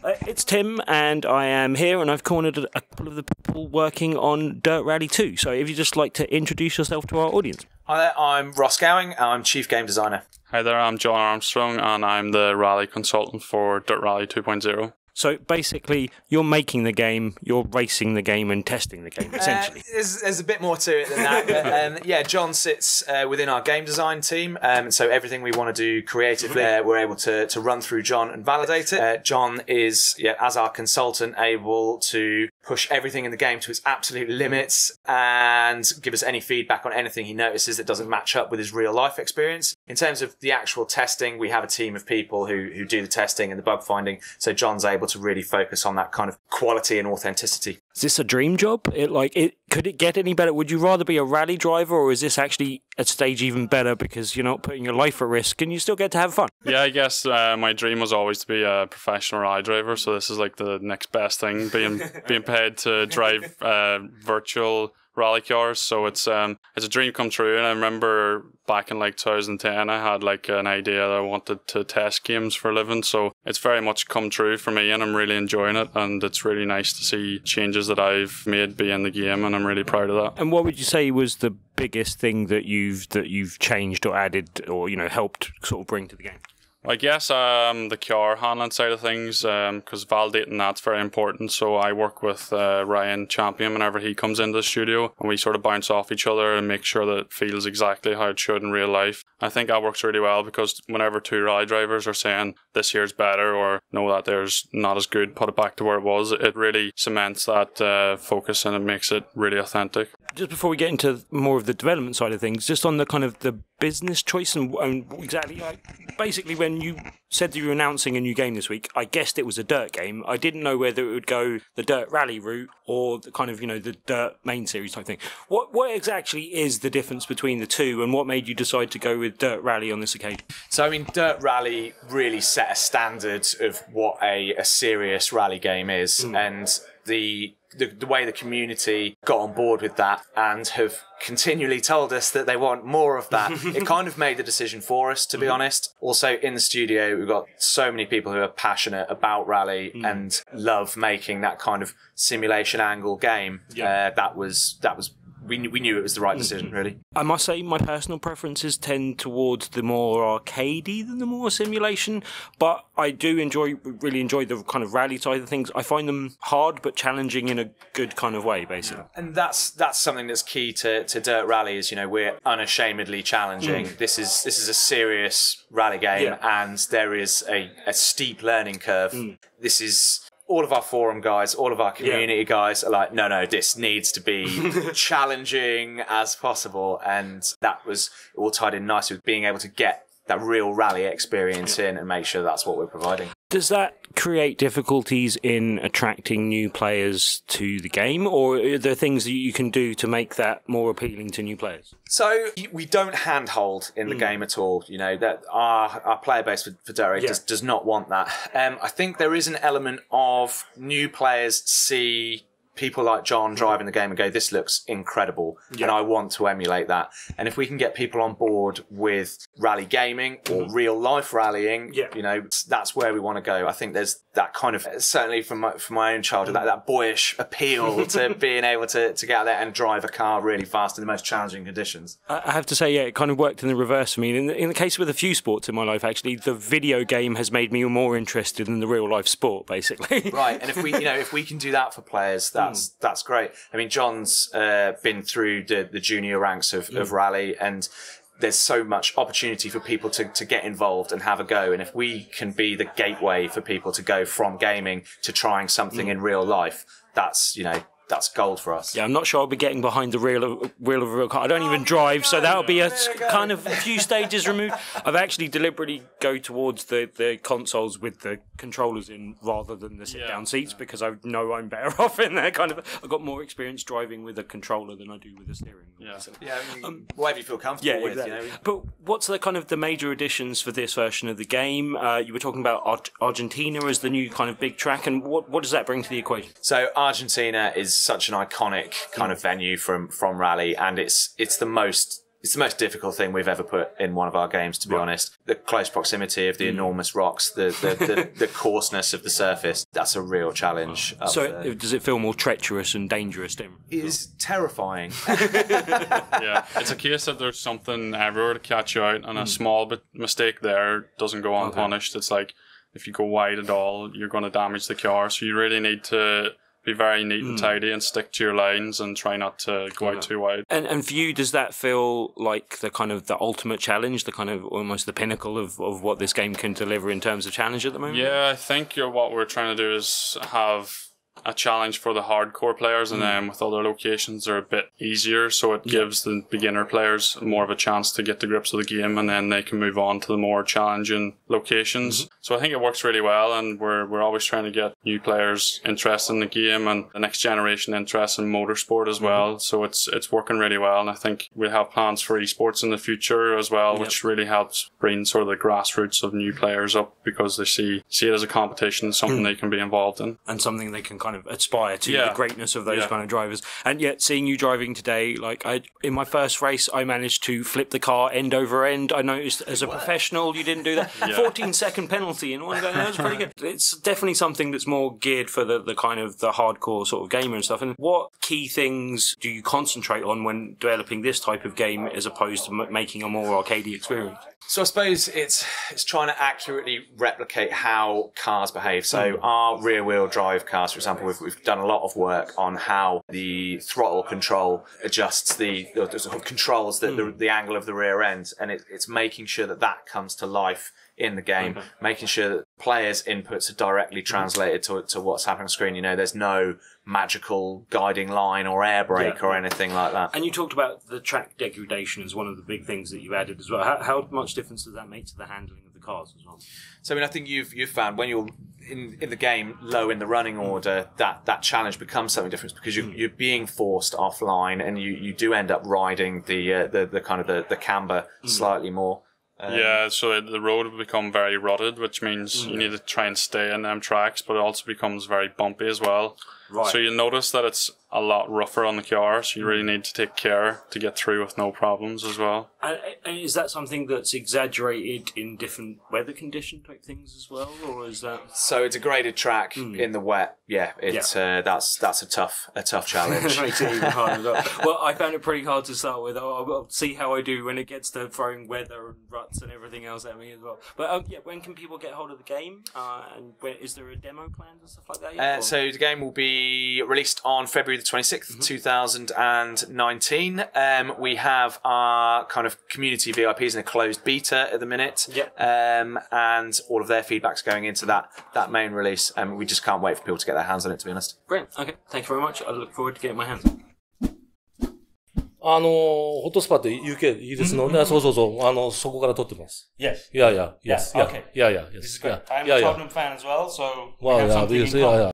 It's Tim, and I am here, and I've cornered a couple of the people working on Dirt Rally 2. So if you'd just like to introduce yourself to our audience. Hi there, I'm Ross Gowing, I'm Chief Game Designer. Hi there, I'm Jon Armstrong, and I'm the Rally Consultant for Dirt Rally 2.0. So basically, you're making the game, you're racing the game, and testing the game, essentially. There's a bit more to it than that. But, yeah, Jon sits within our game design team, so everything we want to do creatively, we're able to run through Jon and validate it. Jon is, as our consultant, able to push everything in the game to its absolute limits and give us any feedback on anything he notices that doesn't match up with his real life experience. In terms of the actual testing, we have a team of people who do the testing and the bug finding, so Jon's able to really focus on that kind of quality and authenticity. Is this a dream job? Could it get any better? Would you rather be a rally driver, or is this actually a stage even better because you're not putting your life at risk and you still get to have fun? Yeah, I guess my dream was always to be a professional rally driver, so this is like the next best thing, being paid to drive virtual rally cars. So it's a dream come true. And I remember back in like 2010, I had like an idea that I wanted to test games for a living. So it's very much come true for me, and I'm really enjoying it. And it's really nice to see changes that I've made be in the game, and I'm really proud of that. And what would you say was the biggest thing that you've changed or added or helped sort of bring to the game? I guess the car handling side of things, because validating that's very important. So I work with Ryan Champion whenever he comes into the studio, and we sort of bounce off each other and make sure that it feels exactly how it should in real life. I think that works really well, because whenever two rally drivers are saying this year's better or no, that there's not as good, put it back to where it was, it really cements that focus, and it makes it really authentic. Just before we get into more of the development side of things, just on the kind of the business choice and exactly, basically when you said that you were announcing a new game this week, I guessed it was a dirt game. I didn't know whether it would go the dirt rally route or the kind of, the dirt main series type thing. What exactly is the difference between the two, and what made you decide to go with dirt rally on this occasion? So, I mean, Dirt Rally really set a standard of what a serious rally game is, and the way the community got on board with that and have continually told us that they want more of that, it kind of made the decision for us, to be honest. Also, in the studio, we've got so many people who are passionate about rally and love making that kind of simulation angle game. We knew it was the right decision, really. I must say my personal preferences tend towards the more arcadey than the more simulation, but I do really enjoy the kind of rally side of things. I find them hard but challenging in a good kind of way, basically. And that's something that's key to Dirt Rally is, we're unashamedly challenging. This is a serious rally game, and there is a steep learning curve. This is... all of our forum guys, all of our community guys are like, no, this needs to be challenging as possible. And that was all tied in nicely with being able to get that real rally experience in and make sure that's what we're providing. Does that create difficulties in attracting new players to the game, or are there things that you can do to make that more appealing to new players? So we don't handhold in the game at all. That our player base for Dirt does not want that. I think there is an element of new players see people like Jon driving the game and go, this looks incredible, and I want to emulate that. And if we can get people on board with rally gaming or real life rallying, that's where we want to go. I think there's that kind of, certainly from my own childhood, that boyish appeal to being able to get out there and drive a car really fast in the most challenging conditions. I have to say, it kind of worked in the reverse for me. In the case with a few sports in my life, actually, the video game has made me more interested in the real life sport, basically. Right, and if we can do that for players, that's great. I mean, Jon's been through the junior ranks of rally, and there's so much opportunity for people to get involved and have a go. And if we can be the gateway for people to go from gaming to trying something in real life, that's gold for us. Yeah, I'm not sure I'll be getting behind the wheel of a real car. I don't even drive, so that'll be a kind of a few stages removed. I've actually deliberately go towards the consoles with the controllers in rather than the sit-down seats, because I know I'm better off in there. I've got more experience driving with a controller than I do with a steering wheel. Whatever you feel comfortable with. But what's the kind of the major additions for this version of the game? You were talking about Argentina as the new kind of big track, and what does that bring to the equation? So Argentina is such an iconic kind of venue from rally, and it's the most It's the most difficult thing we've ever put in one of our games, to be honest. The close proximity of the enormous rocks, the coarseness of the surface, that's a real challenge. So does it feel more treacherous and dangerous, Tim? It is terrifying. Yeah, it's a case that there's something everywhere to catch you out, and a small mistake there doesn't go unpunished. It's like, if you go wide at all, you're going to damage the car, so you really need to be very neat and tidy and stick to your lines and try not to go out too wide. And for you, does that feel like the kind of the ultimate challenge, the kind of almost the pinnacle of what this game can deliver in terms of challenge at the moment? Yeah, I think what we're trying to do is have a challenge for the hardcore players, and then with other locations they're a bit easier, so it gives the beginner players more of a chance to get to grips with the game, and then they can move on to the more challenging locations. So I think it works really well, and we're always trying to get new players interested in the game and the next generation interested in motorsport as well. So it's working really well, and I think we have plans for esports in the future as well, which really helps bring sort of the grassroots of new players up, because they see it as a competition, something they can be involved in, and something they can kind of aspire to, the greatness of those kind of drivers. And yet, seeing you driving today, like in my first race, I managed to flip the car end over end. I noticed as a professional, you didn't do that. 14-second penalty in one go. That was pretty good. It's definitely something that's more geared for the kind of the hardcore sort of gamer and stuff. And what key things do you concentrate on when developing this type of game as opposed to making a more arcadey experience? So I suppose it's trying to accurately replicate how cars behave. So our rear-wheel drive cars, for example, we've done a lot of work on how the throttle control adjusts the sort of controls the angle of the rear end, and it's making sure that comes to life in the game, making sure that players' inputs are directly translated to what's happening on screen. You know, there's no magical guiding line or air brake or anything like that. And you talked about the track degradation as one of the big things that you've added as well. How much difference does that make to the handling of the cars as well? So I mean, I think you've found when you're in the game low in the running order, that challenge becomes something different, because you're being forced offline, and you do end up riding the kind of the camber slightly more. So the road will become very rutted, which means you need to try and stay in them tracks, but it also becomes very bumpy as well. Right. So you'll notice that it's a lot rougher on the car, so you really need to take care to get through with no problems as well. And is that something that's exaggerated in different weather condition type things as well, or is that? So it's a graded track in the wet. Yeah, it's that's a tough challenge. It makes it even harder. Well, I found it pretty hard to start with. I'll see how I do when it gets to throwing weather and ruts and everything else at me as well. But when can people get hold of the game? And is there a demo plan and stuff like that yet? So the game will be released on February the 26th, 2019. We have our kind of community VIPs in a closed beta at the minute. And all of their feedback's going into that main release. We just can't wait for people to get their hands on it, to be honest. Brilliant. Okay. Thank you very much. I look forward to getting my hands on it. ホットスパって UK いいですので、そうそうそう、そこから撮ってます。Yes. Yeah, yes. Okay. Yes. This is great. I'm a Yeah. Tottenham fan as well, so Well, we have something in common.